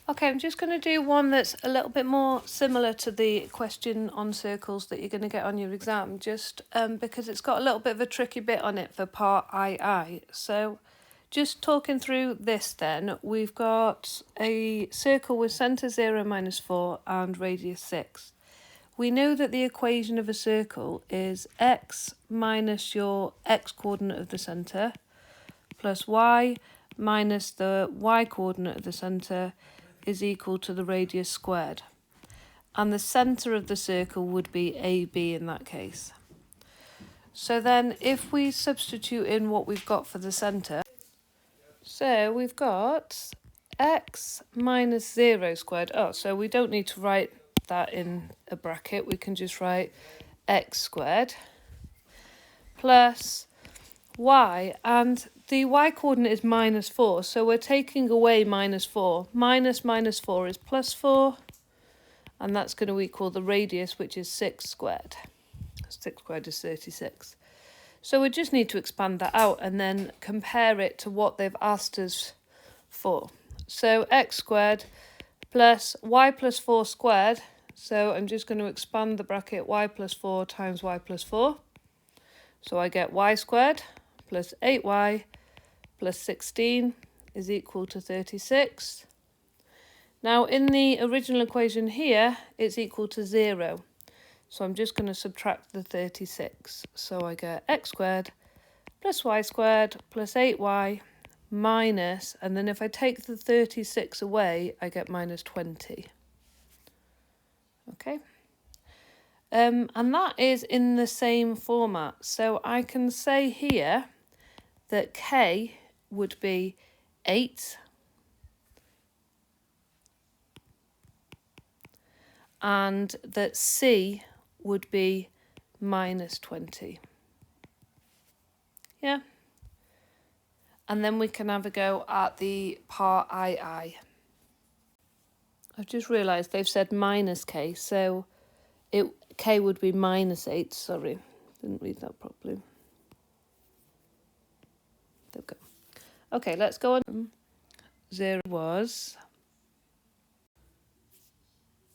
Okay, I'm just going to do one that's a little bit more similar to the question on circles that you're going to get on your exam, just because it's got a little bit of a tricky bit on it for part II. So just talking through this then, we've got a circle with centre 0, -4 and radius 6. We know that the equation of a circle is x minus your x coordinate of the centre plus y minus the y coordinate of the centre is equal to the radius squared. And the centre of the circle would be AB in that case. So then if we substitute in what we've got for the centre, so we've got x minus 0 squared. Oh, so we don't need to write that in a bracket. We can just write x squared plus y, and the y coordinate is -4, so we're taking away -4. -4 is +4, and that's going to equal the radius, which is 6 squared. 6 squared is 36. So we just need to expand that out and then compare it to what they've asked us for. So x squared plus y plus 4 squared. So I'm just going to expand the bracket y plus 4 times y plus 4. So I get y squared plus 8y plus 16 is equal to 36. Now in the original equation here, it's equal to 0. So I'm just going to subtract the 36. So I get x squared plus y squared plus 8y minus, and then if I take the 36 away, I get -20. Okay. And that is in the same format. So I can say here that k would be 8 and that c would be -20. Yeah. And then we can have a go at the part II. I've just realised they've said minus k, so k would be -8. Sorry, didn't read that properly. There we go. Okay, let's go on. 0 was...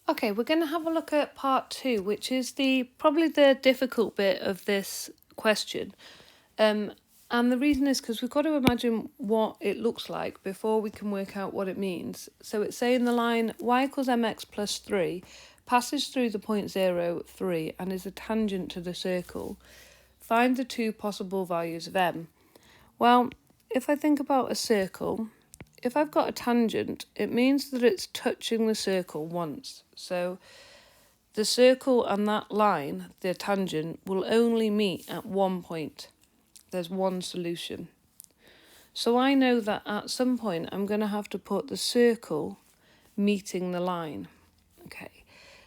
Okay, we're going to have a look at part 2, which is probably the difficult bit of this question. And the reason is because we've got to imagine what it looks like before we can work out what it means. So it's saying the line y equals mx plus 3 passes through the point 0, 3 and is a tangent to the circle. Find the two possible values of m. Well, if I think about a circle, if I've got a tangent, it means that it's touching the circle once. So the circle and that line, the tangent, will only meet at one point. There's one solution. So I know that at some point I'm going to have to put the circle meeting the line. Okay,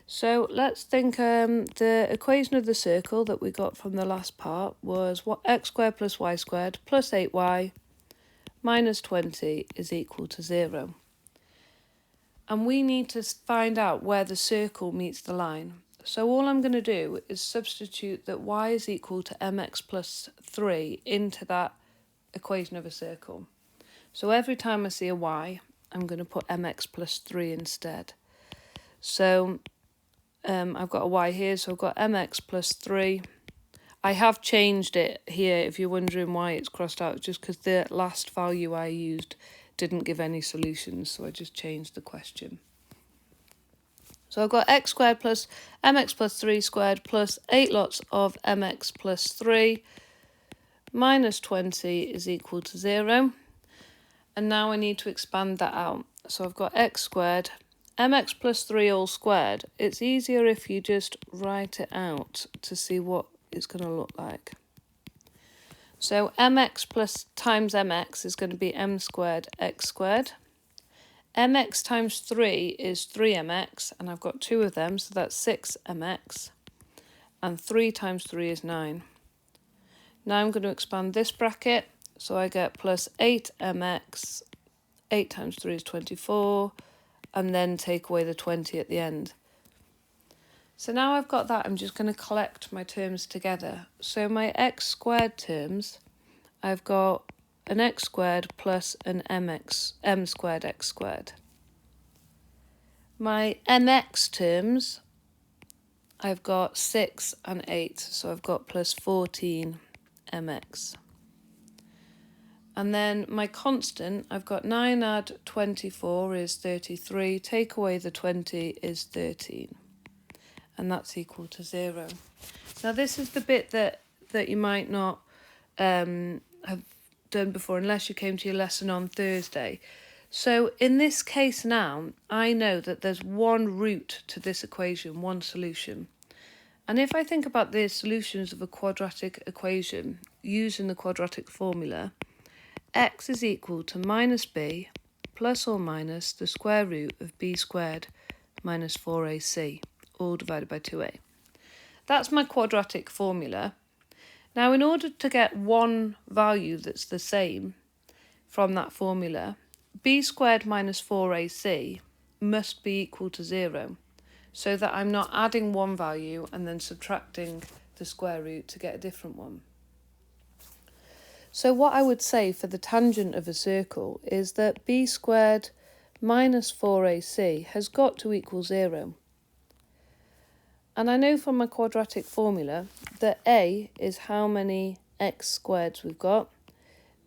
so let's think the equation of the circle that we got from the last part was x squared plus y squared plus 8y minus 20 is equal to 0. And we need to find out where the circle meets the line. So all I'm going to do is substitute that y is equal to mx plus 3 into that equation of a circle. So every time I see a y, I'm going to put mx plus 3 instead. So I've got a y here, so I've got mx plus 3. I have changed it here, if you're wondering why it's crossed out, just because the last value I used didn't give any solutions, so I just changed the question. So I've got x squared plus mx plus 3 squared plus 8 lots of mx plus 3 minus 20 is equal to 0. And now I need to expand that out. So I've got x squared, mx plus 3 all squared. It's easier if you just write it out to see what it's going to look like. So mx plus times mx is going to be m squared x squared. Mx times 3 is 3mx, and I've got 2 of them, so that's 6mx. And 3 times 3 is 9. Now I'm going to expand this bracket, so I get plus 8mx, 8 times 3 is 24, and then take away the 20 at the end. So now I've got that, I'm just going to collect my terms together. So my x squared terms, I've got an x squared plus an m squared x squared. My mx terms, I've got 6 and 8, so I've got plus 14 mx. And then my constant, I've got 9 add 24 is 33, take away the 20 is 13, and that's equal to 0. Now this is the bit that you might not have done before unless you came to your lesson on Thursday. So in this case now, I know that there's one root to this equation, one solution. And if I think about the solutions of a quadratic equation using the quadratic formula, x is equal to minus b plus or minus the square root of b squared minus 4ac, all divided by 2a. That's my quadratic formula. Now, in order to get one value that's the same from that formula, b squared minus 4ac must be equal to 0, so that I'm not adding one value and then subtracting the square root to get a different one. So what I would say for the tangent of a circle is that b squared minus 4ac has got to equal 0. And I know from my quadratic formula that a is how many x squareds we've got,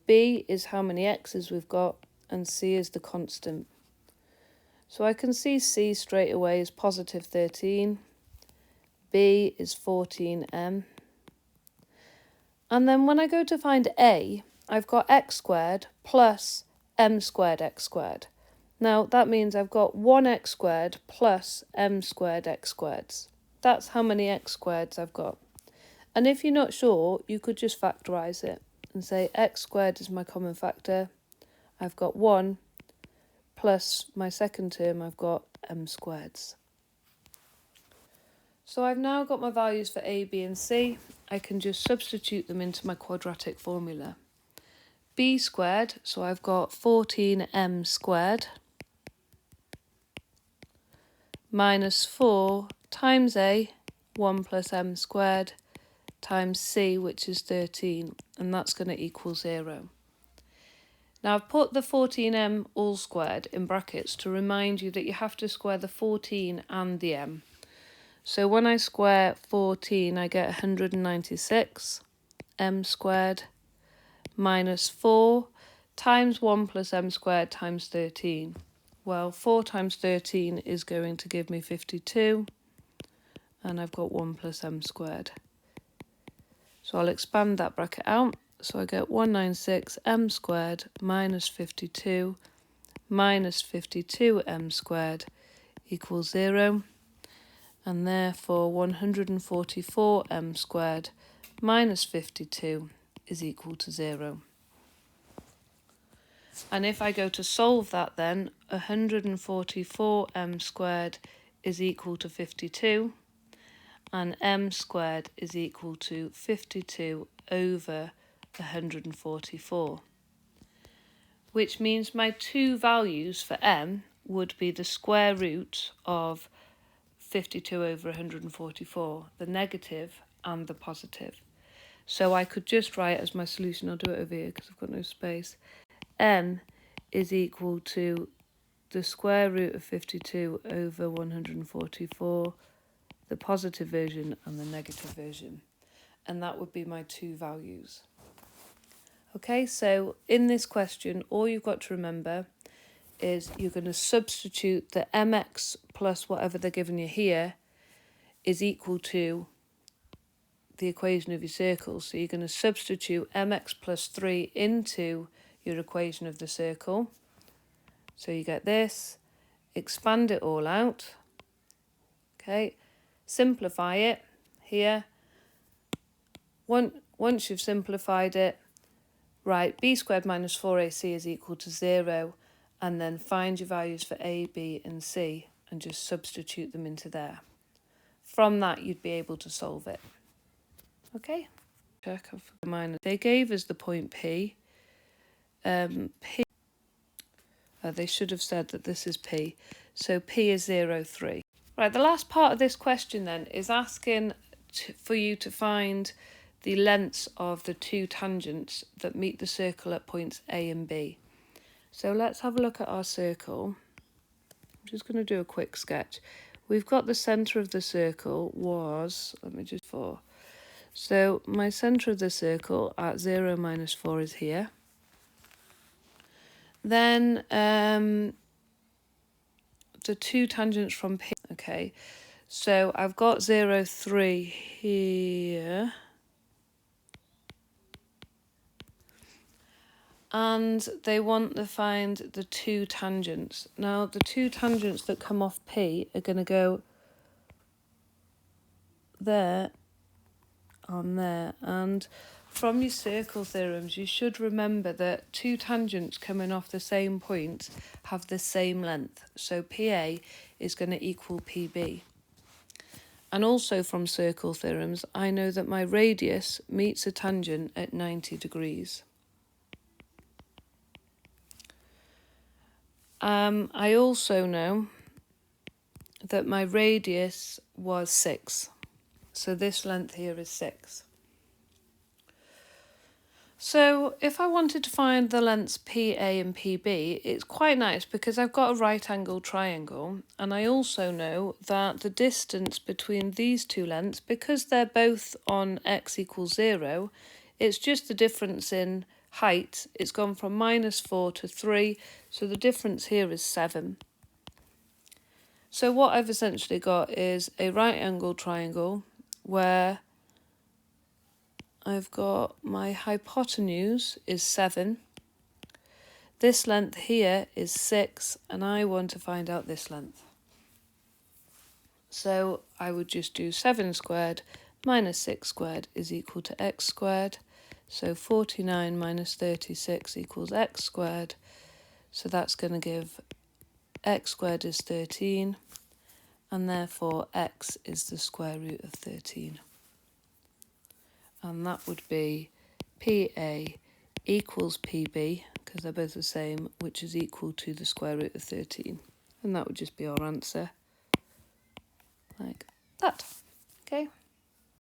b is how many x's we've got, and c is the constant. So I can see c straight away is positive 13, b is 14m. And then when I go to find a, I've got x squared plus m squared x squared. Now that means I've got 1x squared plus m squared x squareds. That's how many x squareds I've got. And if you're not sure, you could just factorise it and say x squared is my common factor. I've got 1 plus my second term, I've got m squareds. So I've now got my values for a, b and c. I can just substitute them into my quadratic formula. B squared, so I've got 14m squared minus 4 times a, 1 plus m squared, times c, which is 13, and that's going to equal 0. Now I've put the 14m all squared in brackets to remind you that you have to square the 14 and the m. So when I square 14, I get 196 m squared minus 4 times 1 plus m squared times 13. Well, 4 times 13 is going to give me 52, and I've got 1 plus m squared. So I'll expand that bracket out. So I get 196 m squared minus 52 minus 52 m squared equals 0. And therefore 144 m squared minus 52 is equal to 0. And if I go to solve that then, 144 m squared is equal to 52, and m squared is equal to 52 over 144. Which means my two values for m would be the square root of 52 over 144, the negative and the positive. So I could just write as my solution, I'll do it over here because I've got no space, m is equal to the square root of 52 over 144, the positive version and the negative version. And that would be my two values. Okay, so in this question, all you've got to remember is you're going to substitute the mx plus whatever they're giving you here is equal to the equation of your circle. So you're going to substitute mx plus 3 into your equation of the circle. So you get this, expand it all out, okay, simplify it here. Once you've simplified it, write b squared minus 4ac is equal to 0, and then find your values for a, b and c and just substitute them into there. From that you'd be able to solve it. Okay, check off the minus. They gave us the point p. They should have said that this is p. So p is 0, 3. Right, the last part of this question then is asking for you to find the lengths of the two tangents that meet the circle at points A and B. So let's have a look at our circle. I'm just going to do a quick sketch. We've got the centre of the circle was, let me just 4. So my centre of the circle at 0 minus 4 is here. Then the 2 tangents from P. Okay, so I've got 0, 3 here. And they want to find the 2 tangents. Now, the 2 tangents that come off P are going to go there on there. And from your circle theorems, you should remember that 2 tangents coming off the same point have the same length. So PA is going to equal PB. And also from circle theorems, I know that my radius meets a tangent at 90 degrees. I also know that my radius was 6. So this length here is 6. So if I wanted to find the lengths PA and PB, it's quite nice because I've got a right angled triangle, and I also know that the distance between these 2 lengths, because they're both on x equals 0, it's just the difference in height. It's gone from -4 to 3, so the difference here is 7. So what I've essentially got is a right angled triangle where I've got my hypotenuse is 7. This length here is 6, and I want to find out this length. So I would just do 7 squared minus 6 squared is equal to x squared. So 49 minus 36 equals x squared. So that's going to give x squared is 13, and therefore x is the square root of 13. And that would be PA equals PB, because they're both the same, which is equal to the square root of 13. And that would just be our answer, like that. Okay.